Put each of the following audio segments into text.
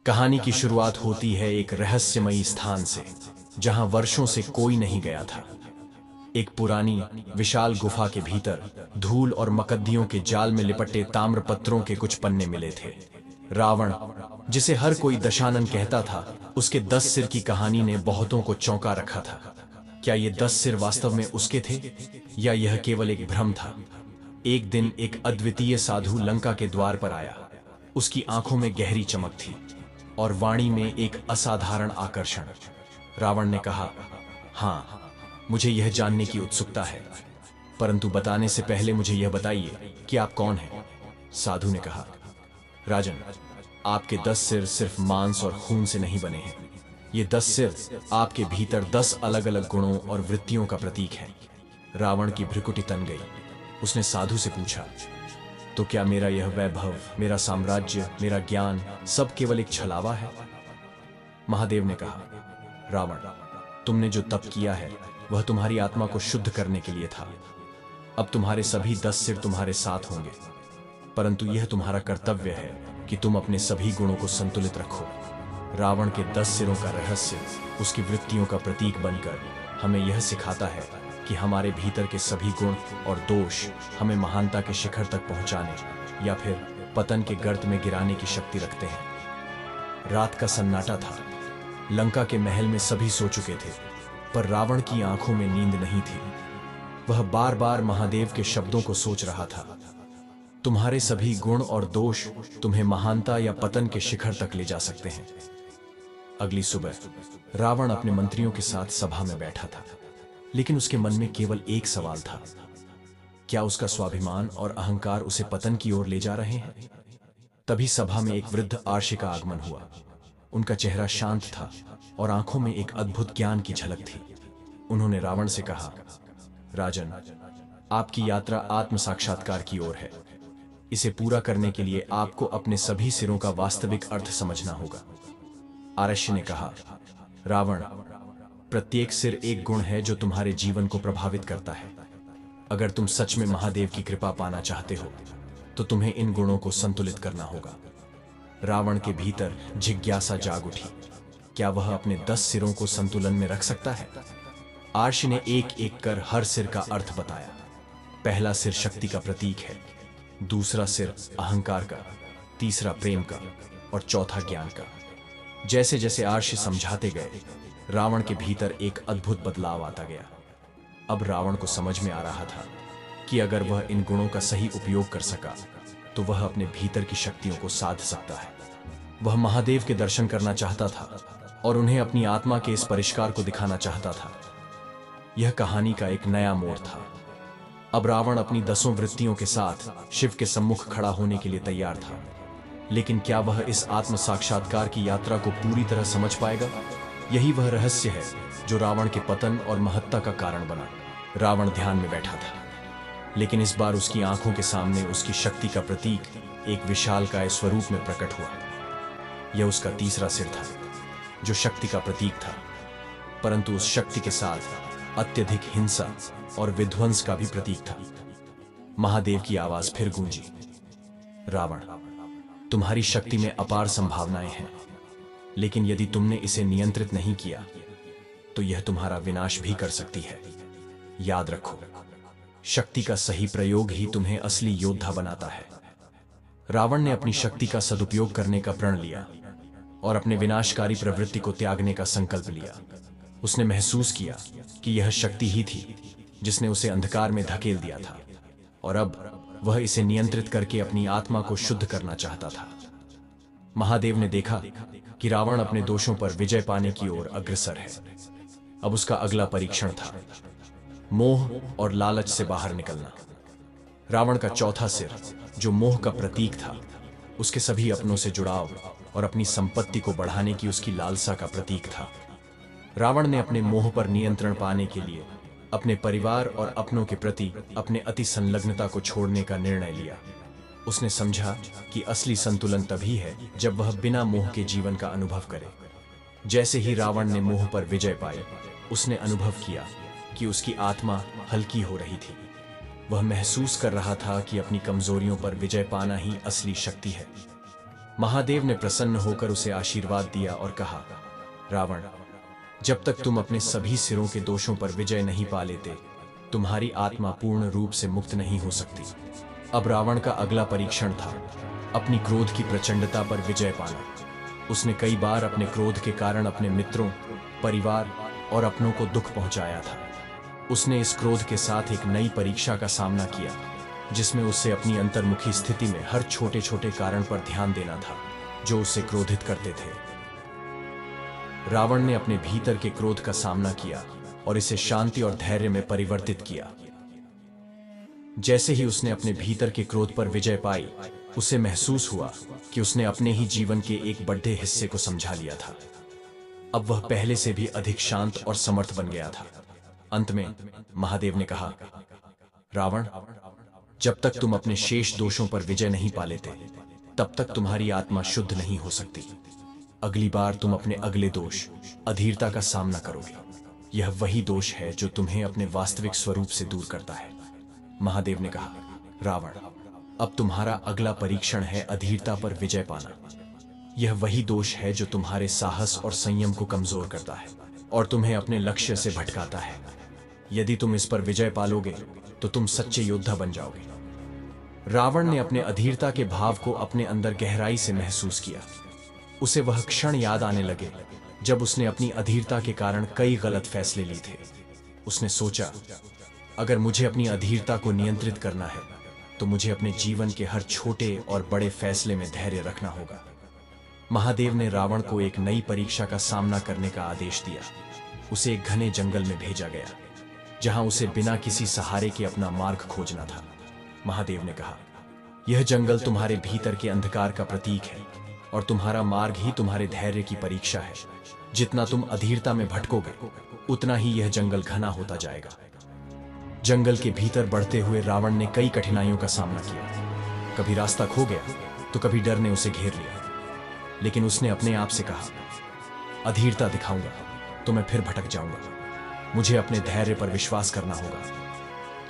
कहानी की शुरुआत होती है एक रहस्यमयी स्थान से, जहां वर्षों से कोई नहीं गया था। एक पुरानी विशाल गुफा के भीतर धूल और मकद्दियों के जाल में लिपटे ताम्रपत्रों के कुछ पन्ने मिले थे। रावण, जिसे हर कोई दशानन कहता था, उसके 10 सिर की कहानी ने बहुतों को चौंका रखा था। क्या ये 10 सिर वास्तव में उसके थे, या यह केवल एक भ्रम था? एक दिन एक अद्वितीय साधु लंका के द्वार पर आया। उसकी आंखों में गहरी चमक थी और वाणी में एक असाधारण आकर्षण। रावण ने कहा, हाँ, मुझे यह जानने की उत्सुकता है, परंतु बताने से पहले मुझे यह बताइए कि आप कौन हैं। साधु ने कहा, राजन, आपके 10 सिर सिर्फ मांस और खून से नहीं बने हैं। ये 10 सिर आपके भीतर 10 अलग अलग गुणों और वृत्तियों का प्रतीक है। रावण की भ्रुकुटी तन गई। उसने साधु से पूछा, तो क्या मेरा यह वैभव, मेरा साम्राज्य, मेरा ज्ञान सब केवल एक छलावा है? महादेव ने कहा, रावण, तुमने जो तप किया है वह तुम्हारी आत्मा को शुद्ध करने के लिए था। अब तुम्हारे सभी 10 सिर तुम्हारे साथ होंगे, परंतु यह तुम्हारा कर्तव्य है कि तुम अपने सभी गुणों को संतुलित रखो। रावण के 10 सिरों का रहस्य उसकी वृत्तियों का प्रतीक बनकर हमें यह सिखाता है कि हमारे भीतर के सभी गुण और दोष हमें महानता के शिखर तक पहुंचाने या फिर पतन के गर्त में गिराने की शक्ति रखते हैं। रात का सन्नाटा था। लंका के महल में सभी सो चुके थे, पर रावण की आंखों में नींद नहीं थी। वह बार बार महादेव के शब्दों को सोच रहा था। तुम्हारे सभी गुण और दोष तुम्हें महानता या पतन के शिखर तक ले जा सकते हैं। अगली सुबह रावण अपने मंत्रियों के साथ सभा में बैठा था, लेकिन उसके मन में केवल एक सवाल था, क्या उसका स्वाभिमान और अहंकार उसे पतन की ओर ले जा रहे हैं? तभी सभा में एक वृद्ध आर्षि का आगमन हुआ। उनका चेहरा शांत था और आंखों में एक अद्भुत ज्ञान की झलक थी। उन्होंने रावण से कहा, राजन, आपकी यात्रा आत्म साक्षात्कार की ओर है। इसे पूरा करने के लिए आपको अपने सभी सिरों का वास्तविक अर्थ समझना होगा। आर्ष्य ने कहा, रावण, प्रत्येक सिर एक गुण है जो तुम्हारे जीवन को प्रभावित करता है। अगर तुम सच में महादेव की कृपा पाना चाहते हो तो तुम्हें इन गुणों को संतुलित करना होगा। रावण के भीतर जिज्ञासा जाग उठी, क्या वह अपने 10 सिरों को संतुलन में रख सकता है? आर्ष्य ने एक एक कर हर सिर का अर्थ बताया। पहला सिर शक्ति का प्रतीक है, दूसरा सिर अहंकार का, तीसरा प्रेम का और चौथा ज्ञान का। जैसे जैसे आर्ष्य समझाते गए, रावण के भीतर एक अद्भुत बदलाव आता गया। अब रावण को समझ में आ रहा था कि अगर वह इन गुणों का सही उपयोग कर सका तो वह अपने भीतर की शक्तियों को साध सकता है। वह महादेव के दर्शन करना चाहता था और उन्हें अपनी आत्मा के इस परिष्कार को दिखाना चाहता था। यह कहानी का एक नया मोड़ था। अब रावण अपनी 10 वृत्तियों के साथ शिव के सम्मुख खड़ा होने के लिए तैयार था। लेकिन क्या वह इस आत्म साक्षात्कार की यात्रा को पूरी तरह समझ पाएगा? यही वह रहस्य है जो रावण के पतन और महत्ता का कारण बना। रावण ध्यान में बैठा था, लेकिन इस बार उसकी आंखों के सामने उसकी शक्ति का प्रतीक एक विशालकाय स्वरूप में प्रकट हुआ। यह उसका तीसरा सिर था, जो शक्ति का प्रतीक था, परंतु उस शक्ति के साथ अत्यधिक हिंसा और विध्वंस का भी प्रतीक था। महादेव की आवाज फिर गूंजी, रावण, तुम्हारी शक्ति में अपार संभावनाएं हैं, लेकिन यदि तुमने इसे नियंत्रित नहीं किया तो यह तुम्हारा विनाश भी कर सकती है। याद रखो, शक्ति का सही प्रयोग ही तुम्हें असली योद्धा बनाता है। रावण ने अपनी शक्ति का सदुपयोग करने का प्रण लिया और अपने विनाशकारी प्रवृत्ति को त्यागने का संकल्प लिया। उसने महसूस किया कि यह शक्ति ही थी जिसने उसे अंधकार में धकेल दिया था, और अब वह इसे नियंत्रित करके अपनी आत्मा को शुद्ध करना चाहता था। महादेव ने देखा कि रावण अपने दोषों पर विजय पाने की ओर अग्रसर है। अब उसका अगला परीक्षण था मोह और लालच से बाहर निकलना। रावण का चौथा सिर, जो मोह का प्रतीक था, उसके सभी अपनों से जुड़ाव और अपनी संपत्ति को बढ़ाने की उसकी लालसा का प्रतीक था। रावण ने अपने मोह पर नियंत्रण पाने के लिए अपने परिवार और अपनों के प्रति अपने अति संलग्नता को छोड़ने का निर्णय लिया। उसने समझा कि असली संतुलन तभी है जब वह बिना मोह के जीवन का अनुभव करे। जैसे ही रावण ने मोह पर विजय पाई, उसने अनुभव किया कि उसकी आत्मा हल्की हो रही थी। वह महसूस कर रहा था कि अपनी कमजोरियों पर विजय पाना ही असली शक्ति है। महादेव ने प्रसन्न होकर उसे आशीर्वाद दिया और कहा, रावण, जब तक तुम अपने सभी सिरों के दोषों पर विजय नहीं पा लेते, तुम्हारी आत्मा पूर्ण रूप से मुक्त नहीं हो सकती। अब रावण का अगला परीक्षण था अपनी क्रोध की प्रचंडता पर विजय पाना। उसने कई बार अपने क्रोध के कारण अपने मित्रों, परिवार और अपनों को दुख पहुंचाया था। उसने इस क्रोध के साथ एक नई परीक्षा का सामना किया, जिसमें उसे अपनी अंतर्मुखी स्थिति में हर छोटे छोटे कारण पर ध्यान देना था जो उसे क्रोधित करते थे। रावण ने अपने भीतर के क्रोध का सामना किया और इसे शांति और धैर्य में परिवर्तित किया। जैसे ही उसने अपने भीतर के क्रोध पर विजय पाई, उसे महसूस हुआ कि उसने अपने ही जीवन के एक बड़े हिस्से को समझा लिया था। अब वह पहले से भी अधिक शांत और समर्थ बन गया था। अंत में महादेव ने कहा, रावण, जब तक तुम अपने शेष दोषों पर विजय नहीं पा लेते, तब तक तुम्हारी आत्मा शुद्ध नहीं हो सकती। अगली बार तुम अपने अगले दोष, अधीरता का सामना करोगे। यह वही दोष है जो तुम्हें अपने वास्तविक स्वरूप से दूर करता है। महादेव ने कहा, रावण, अब तुम्हारा अगला परीक्षण है अधीरता पर विजय पाना। यह वही दोष है जो तुम्हारे साहस और संयम को कमजोर करता है और तुम्हें अपने लक्ष्य से भटकाता है। यदि तुम इस पर विजय पालोगे तो तुम सच्चे योद्धा बन जाओगे। रावण ने अपने अधीरता के भाव को अपने अंदर गहराई से महसूस किया। उसे वह क्षण याद आने लगे जब उसने अपनी अधीरता के कारण कई गलत फैसले लिए थे। उसने सोचा, अगर मुझे अपनी अधीरता को नियंत्रित करना है तो मुझे अपने जीवन के हर छोटे और बड़े फैसले में धैर्य रखना होगा। महादेव ने रावण को एक नई परीक्षा का सामना करने का आदेश दिया। उसे एक घने जंगल में भेजा गया, जहां उसे बिना किसी सहारे के अपना मार्ग खोजना था। महादेव ने कहा, यह जंगल तुम्हारे भीतर के अंधकार का प्रतीक है और तुम्हारा मार्ग ही तुम्हारे धैर्य की परीक्षा है। जितना तुम अधीरता में भटकोगे, उतना ही यह जंगल घना होता जाएगा। जंगल के भीतर बढ़ते हुए रावण ने कई कठिनाइयों का सामना किया। कभी रास्ता खो गया तो कभी डर ने उसे घेर लिया, लेकिन उसने अपने आप से कहा, अधीरता दिखाऊंगा तो मैं फिर भटक जाऊंगा। मुझे अपने धैर्य पर विश्वास करना होगा।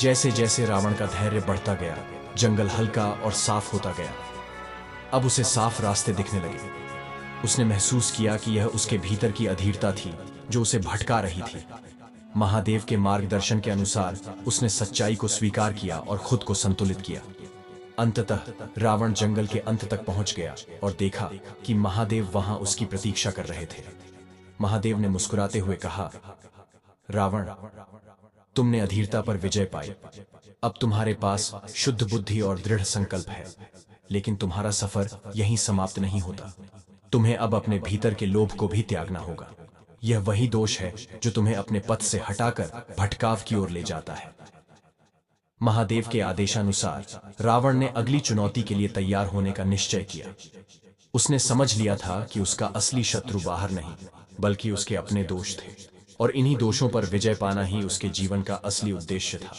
जैसे जैसे रावण का धैर्य बढ़ता गया, जंगल हल्का और साफ होता गया। अब उसे साफ रास्ते दिखने लगे। उसने महसूस किया कि यह उसके भीतर की अधीरता थी जो उसे भटका रही थी। महादेव के मार्गदर्शन के अनुसार उसने सच्चाई को स्वीकार किया और खुद को संतुलित किया। अंततः रावण जंगल के अंत तक पहुंच गया और देखा कि महादेव वहां उसकी प्रतीक्षा कर रहे थे। महादेव ने मुस्कुराते हुए कहा, रावण, तुमने अधीरता पर विजय पाई। अब तुम्हारे पास शुद्ध बुद्धि और दृढ़ संकल्प है, लेकिन तुम्हारा सफर यहीं समाप्त नहीं होता। तुम्हें अब अपने भीतर के लोभ को भी त्यागना होगा। यह वही दोष है जो तुम्हें अपने पथ से हटाकर भटकाव की ओर ले जाता है। महादेव के आदेशानुसार रावण ने अगली चुनौती के लिए तैयार होने का निश्चय किया। उसने समझ लिया था कि उसका असली शत्रु बाहर नहीं, बल्कि उसके अपने दोष थे और इन्हीं दोषों पर विजय पाना ही उसके जीवन का असली उद्देश्य था।